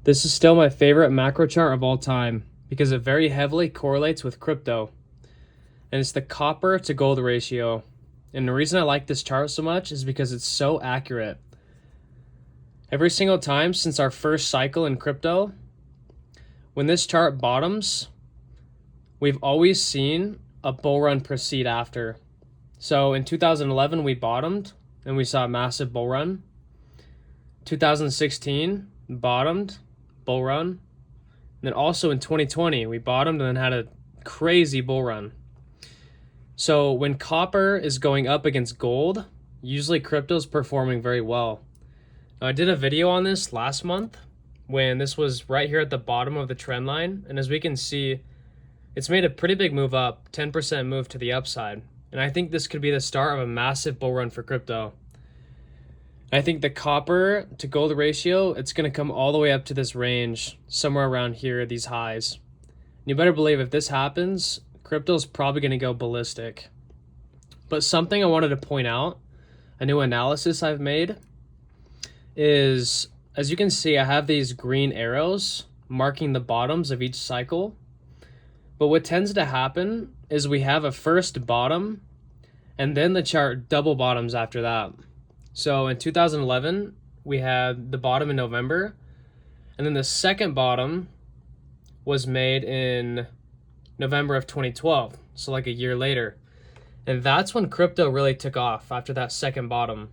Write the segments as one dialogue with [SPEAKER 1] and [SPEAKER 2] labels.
[SPEAKER 1] This is still my favorite macro chart of all time because it very heavily correlates with crypto. And it's the copper to gold ratio. And the reason I like this chart so much is because it's so accurate. Every single time since our first cycle in crypto, when this chart bottoms, we've always seen a bull run proceed after. So in 2011, we bottomed and we saw a massive bull run. 2016, bottomed, bull run. And then also in 2020, we bottomed and then had a crazy bull run. So when copper is going up against gold, usually crypto's performing very well. Now, I did a video on this last month when this was right here at the bottom of the trend line. And as we can see, it's made a pretty big move up, 10% move to the upside. And I think this could be the start of a massive bull run for crypto. I think the copper to gold ratio, it's going to come all the way up to this range, somewhere around here, these highs. And you better believe if this happens, crypto's probably going to go ballistic. But something I wanted to point out, a new analysis I've made, is, as you can see, I have these green arrows marking the bottoms of each cycle. But what tends to happen is we have a first bottom, and then the chart double bottoms after that. So in 2011, we had the bottom in November, and then the second bottom was made in November of 2012, so like a year later. And that's when crypto really took off after that second bottom.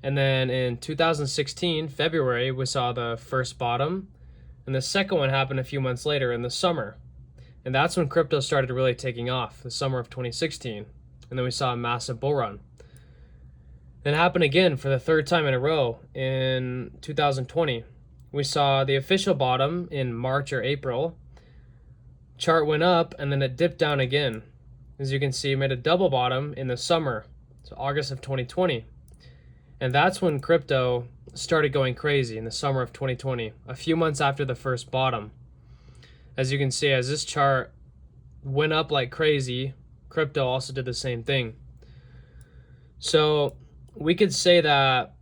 [SPEAKER 1] And then in 2016, February, we saw the first bottom, and the second one happened a few months later in the summer. And that's when crypto started really taking off, the summer of 2016. And then we saw a massive bull run. Then it happened again for the third time in a row in 2020. We saw the official bottom in March or April. Chart went up and then it dipped down again. As you can see, it made a double bottom in the summer, so August of 2020. And that's when crypto started going crazy in the summer of 2020, a few months after the first bottom. As you can see, as this chart went up like crazy, crypto also did the same thing. So we could say that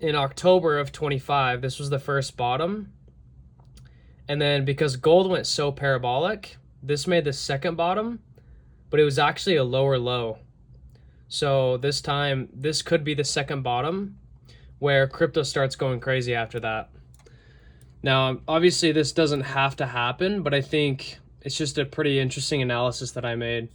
[SPEAKER 1] in October of 25, this was the first bottom. And then because gold went so parabolic, this made the second bottom, but it was actually a lower low. So this time, this could be the second bottom where crypto starts going crazy after that. Now, obviously this doesn't have to happen, but I think it's just a pretty interesting analysis that I made.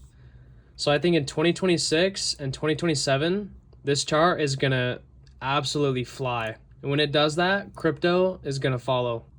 [SPEAKER 1] So I think in 2026 and 2027, this chart is going to absolutely fly. And when it does that, crypto is going to follow.